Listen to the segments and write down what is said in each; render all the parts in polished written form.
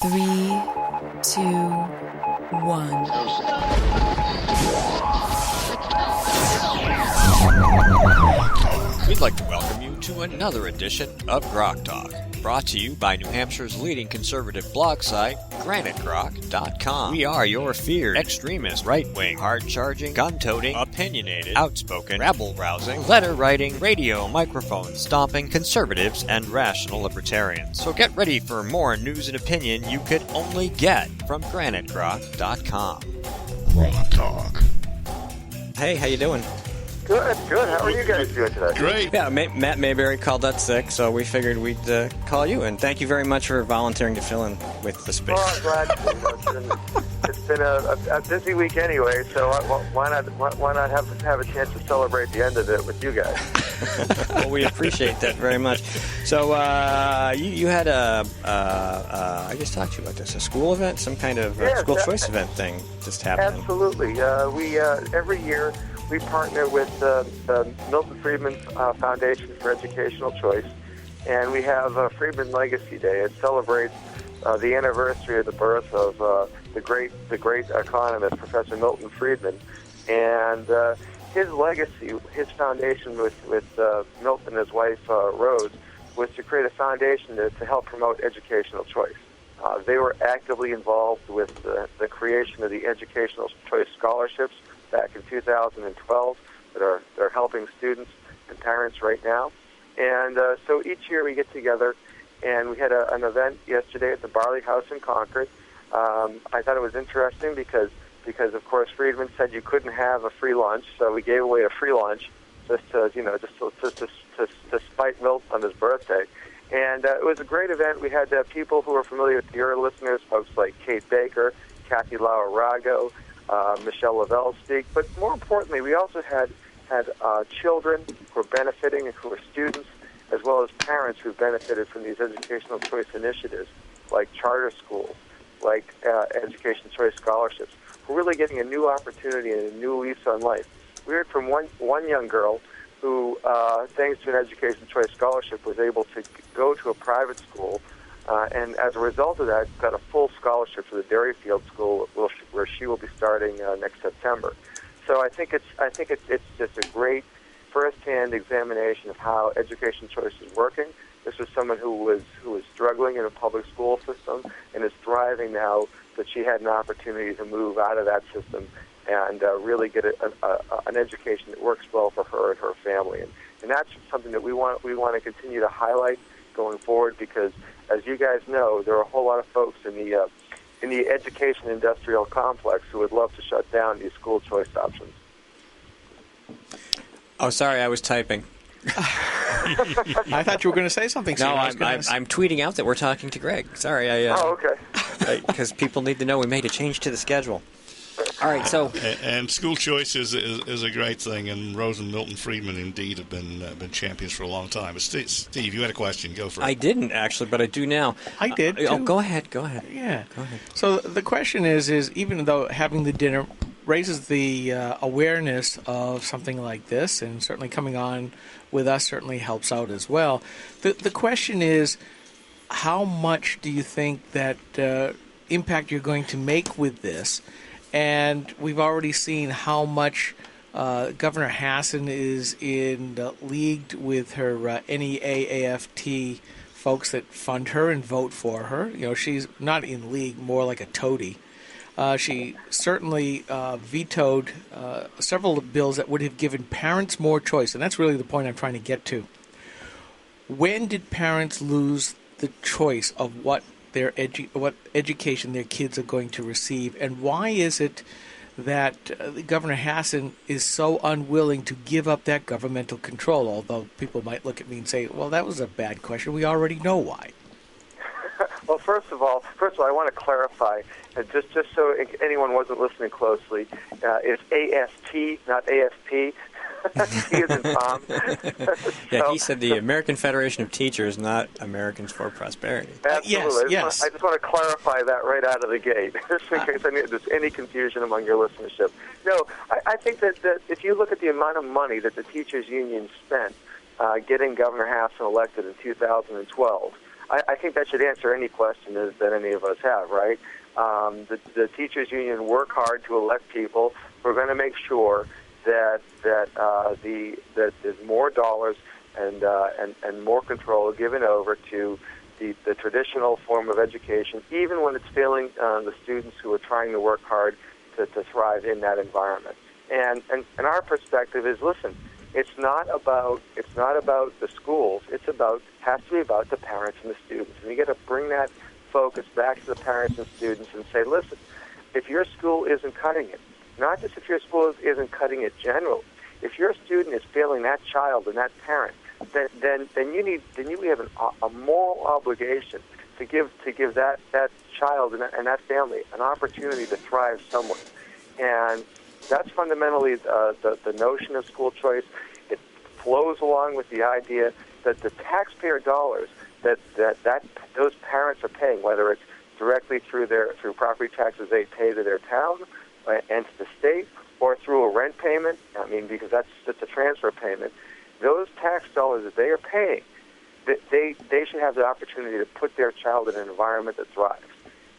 3, 2, 1. We'd like to welcome you to another edition of Grok Talk, brought to you by New Hampshire's leading conservative blog site, granitegrok.com. We are your feared extremist, right-wing, hard-charging, gun-toting, opinionated, outspoken, rabble-rousing, letter-writing, radio microphone-stomping conservatives and rational libertarians. So get ready for more news and opinion you could only get from granitegrok.com. Grok Talk. Hey, how you doing? Good. How are you guys doing today? Great. Yeah, Matt Mayberry called out sick, so we figured we'd call you, and thank you very much for volunteering to fill in with the space. Oh, I'm glad. It's been a busy week anyway, so why not have a chance to celebrate the end of it with you guys? Well, we appreciate that very much. So you had I just talked to you about this, a school event, some kind of school choice event thing just happened. Absolutely. We every year we partner with the Milton Friedman Foundation for Educational Choice, and we have Friedman Legacy Day. It celebrates the anniversary of the birth of the great economist, Professor Milton Friedman, and his legacy, his foundation with Milton and his wife Rose, was to create a foundation to help promote educational choice. They were actively involved with the creation of the Educational Choice Scholarships back in 2012 that are helping students and parents right now. And so each year we get together, and we had an event yesterday at the Barley House in Concord. I thought it was interesting because of course Friedman said you couldn't have a free lunch, so we gave away a free lunch just to spite Milton on his birthday. And it was a great event. We had people who are familiar with your listeners, folks like Kate Baker, Kathy Lauer-Rago, Michelle Lavelle speak, but more importantly, we also had children who are benefiting and who are students, as well as parents who benefited from these educational choice initiatives, like charter schools, like education choice scholarships. We're really getting a new opportunity and a new lease on life. We heard from one young girl who, thanks to an education choice scholarship, was able to go to a private school, and as a result of that, got a full scholarship for the Derryfield School, where she will be starting next September. So I think it's just a great first-hand examination of how education choice is working. This was someone who was struggling in a public school system and is thriving now that she had an opportunity to move out of that system and really get an education that works well for her and her family. And that's something that we want to continue to highlight going forward, because as you guys know, there are a whole lot of folks in the education industrial complex who would love to shut down these school choice options. Oh, sorry, I was typing. I thought you were going to say something. No, I'm tweeting out that we're talking to Greg. Sorry, oh, okay. Because people need to know we made a change to the schedule. All right, so And school choice is a great thing, and Rose and Milton Friedman indeed have been champions for a long time. But Steve, you had a question. Go for it. I didn't actually, but I do now. I did. Oh, too. go ahead. Yeah. Go ahead. So the question is even though having the dinner raises the awareness of something like this, and certainly coming on with us certainly helps out as well. The question is, how much do you think that impact you're going to make with this? And we've already seen how much Governor Hassan is in league with her NEA-AFT folks that fund her and vote for her. You know, she's not in league, more like a toady. She certainly vetoed several bills that would have given parents more choice, and that's really the point I'm trying to get to. When did parents lose the choice of what what education their kids are going to receive, and why is it that Governor Hassan is so unwilling to give up that governmental control? Although people might look at me and say, "Well, that was a bad question. We already know why." Well, first of all, I want to clarify, just so anyone wasn't listening closely, it's AFT, not AFP. He is in Tom. Yeah, he said the American Federation of Teachers, not Americans for Prosperity. Absolutely. Yes. I just want to clarify that right out of the gate, just in case there's any confusion among your listenership. No, I think that if you look at the amount of money that the teachers union spent getting Governor Hassan elected in 2012, I think that should answer any question that any of us have, right? The teachers union work hard to elect people. We're going to make sure that there's more dollars and more control given over to the traditional form of education, even when it's failing the students who are trying to work hard to thrive in that environment. And our perspective is, listen, it's not about the schools. Has to be about the parents and the students. And you got to bring that focus back to the parents and students and say, listen, if your school isn't cutting it, not just if your school isn't cutting it generally, if your student is failing that child and that parent, then you have a moral obligation to give that child and that family an opportunity to thrive somewhere. And that's fundamentally the notion of school choice. It flows along with the idea that the taxpayer dollars that those parents are paying, whether it's directly through property taxes they pay to their town and to the state, or through a rent payment, because that's a transfer payment, those tax dollars that they are paying, they should have the opportunity to put their child in an environment that thrives.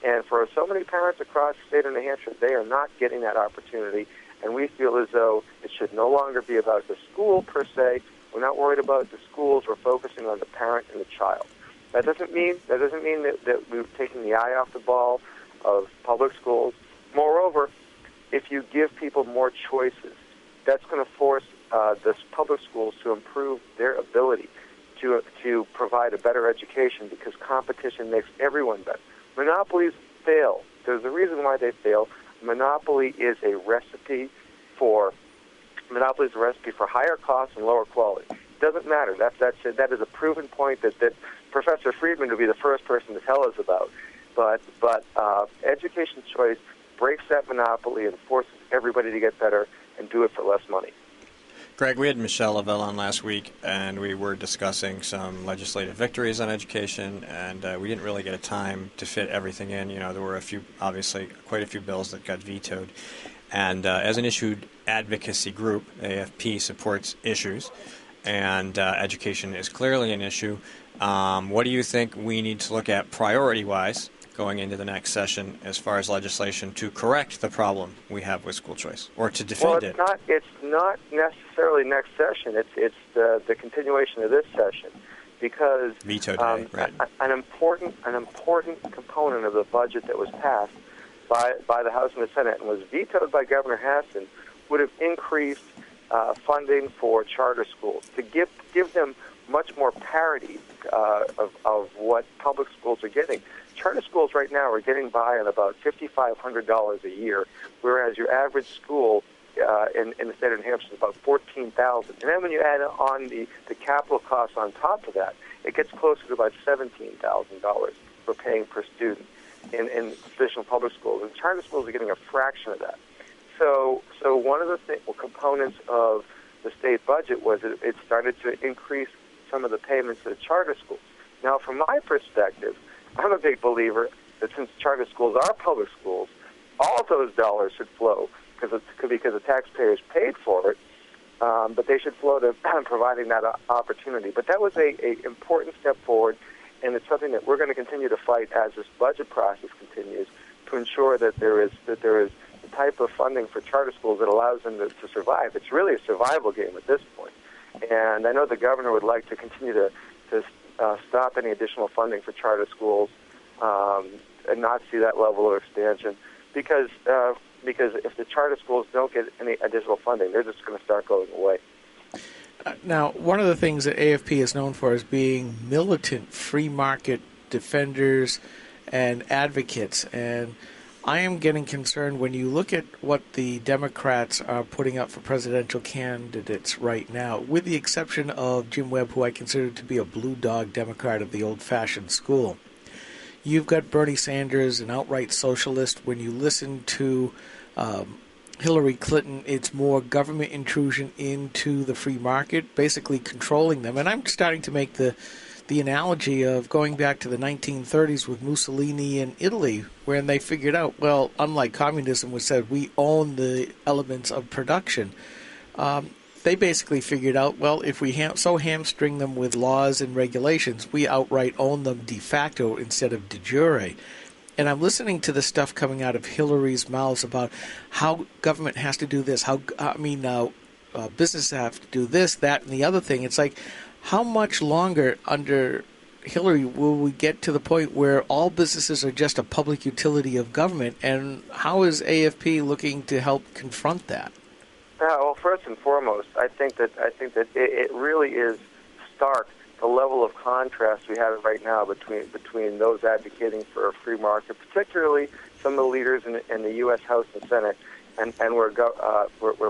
And for so many parents across the state of New Hampshire, they are not getting that opportunity, and we feel as though it should no longer be about the school per se. We're not worried about the schools. We're focusing on the parent and the child. That doesn't mean that we're taking the eye off the ball of public schools. Moreover, if you give people more choices, that's going to force the public schools to improve their ability to provide a better education, because competition makes everyone better. Monopolies fail. There's a reason why they fail. Monopoly is a recipe for higher costs and lower quality. It doesn't matter. That is a proven point that Professor Friedman would be the first person to tell us about. But education choice breaks that monopoly and forces everybody to get better and do it for less money. Greg, we had Michelle Lavelle on last week, and we were discussing some legislative victories on education, and we didn't really get a time to fit everything in. There were quite a few bills that got vetoed. And as an issued advocacy group, AFP supports issues, and education is clearly an issue. What do you think we need to look at priority-wise going into the next session as far as legislation to correct the problem we have with school choice, or to defend it? It's not necessarily next session. It's the continuation of this session, because veto day, right? An important component of the budget that was passed by the House and the Senate and was vetoed by Governor Hassan would have increased funding for charter schools to give them much more parity of what public schools are getting. Charter schools right now are getting by on about $5,500 a year, whereas your average school in the state of New Hampshire is about $14,000. And then when you add on the capital costs on top of that, it gets closer to about $17,000 for paying per student in traditional public schools. And charter schools are getting a fraction of that. So one of the components of the state budget was it started to increase some of the payments to the charter schools. Now, from my perspective, I'm a big believer that since charter schools are public schools, all of those dollars should flow because the taxpayers paid for it, but they should flow to providing that opportunity. But that was a important step forward, and it's something that we're going to continue to fight as this budget process continues to ensure that there is the type of funding for charter schools that allows them to survive. It's really a survival game at this point. And I know the governor would like to continue to stop any additional funding for charter schools and not see that level of expansion, because if the charter schools don't get any additional funding, they're just going to start going away. Now, one of the things that AFP is known for is being militant free market defenders and advocates, and I am getting concerned when you look at what the Democrats are putting up for presidential candidates right now, with the exception of Jim Webb, who I consider to be a blue dog Democrat of the old-fashioned school. You've got Bernie Sanders, an outright socialist. When you listen to Hillary Clinton, it's more government intrusion into the free market, basically controlling them. And I'm starting to make the analogy of going back to the 1930s with Mussolini in Italy, when they figured out, well, unlike communism, which said we own the elements of production, they basically figured out, well, if we so hamstring them with laws and regulations, we outright own them de facto instead of de jure. And I'm listening to the stuff coming out of Hillary's mouth about how government has to do this, businesses have to do this, that, and the other thing. It's like, how much longer under Hillary will we get to the point where all businesses are just a public utility of government, and how is AFP looking to help confront that? Well, first and foremost, I think that it really is stark, the level of contrast we have right now between those advocating for a free market, particularly some of the leaders in the U.S. House and Senate, and where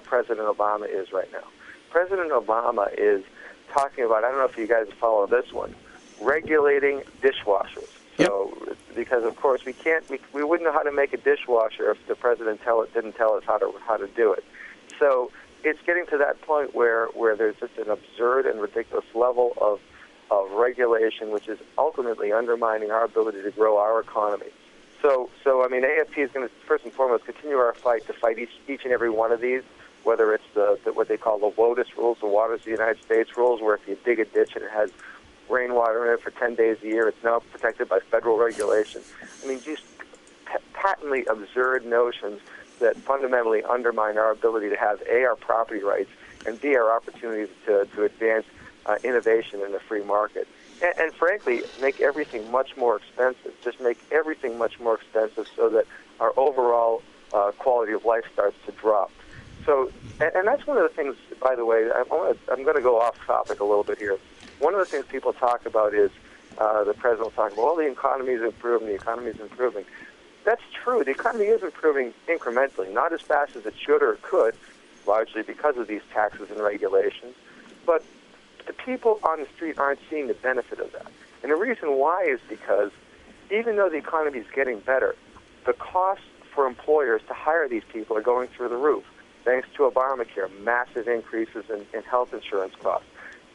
President Obama is right now. President Obama is talking about, I don't know if you guys follow this one, regulating dishwashers. So, because of course we wouldn't know how to make a dishwasher if the president didn't tell us how to do it. So it's getting to that point where there's just an absurd and ridiculous level of regulation, which is ultimately undermining our ability to grow our economy. So I mean, AFP is going to first and foremost continue our fight to fight each and every one of these, whether it's the what they call the WOTUS rules, the Waters of the United States rules, where if you dig a ditch and it has rainwater in it for 10 days a year, it's now protected by federal regulation. I mean, just patently absurd notions that fundamentally undermine our ability to have, A, our property rights, and B, our opportunities to advance innovation in the free market. And frankly, make everything much more expensive. Just make everything much more expensive so that our overall quality of life starts to drop. So, and that's one of the things, by the way, I'm going to go off topic a little bit here. One of the things people talk about is the president will talk about, well, the economy is improving, That's true. The economy is improving incrementally, not as fast as it should or could, largely because of these taxes and regulations. But the people on the street aren't seeing the benefit of that. And the reason why is because even though the economy is getting better, the costs for employers to hire these people are going through the roof, thanks to Obamacare, massive increases in health insurance costs,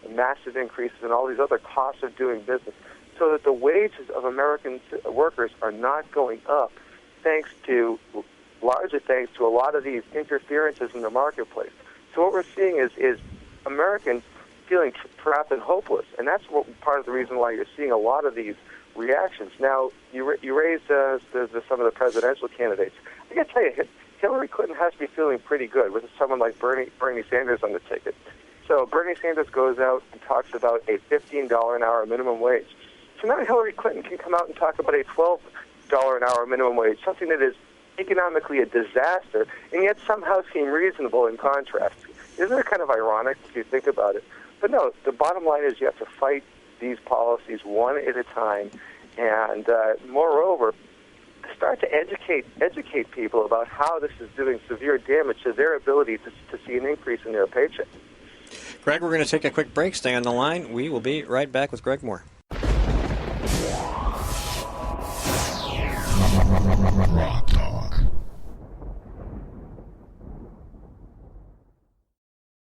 massive increases in all these other costs of doing business, so that the wages of American workers are not going up, largely thanks to a lot of these interferences in the marketplace. So what we're seeing is Americans feeling trapped and hopeless, and that's part of the reason why you're seeing a lot of these reactions. Now, you raised some of the presidential candidates. I got to tell you, Hillary Clinton has to be feeling pretty good with someone like Bernie Sanders on the ticket. So Bernie Sanders goes out and talks about a $15 an hour minimum wage. So now Hillary Clinton can come out and talk about a $12 an hour minimum wage, something that is economically a disaster, and yet somehow seem reasonable in contrast. Isn't it kind of ironic if you think about it? But no, the bottom line is you have to fight these policies one at a time, and moreover, start to educate people about how this is doing severe damage to their ability to see an increase in their paycheck. Greg, we're going to take a quick break. Stay on the line. We will be right back with Greg Moore. Rock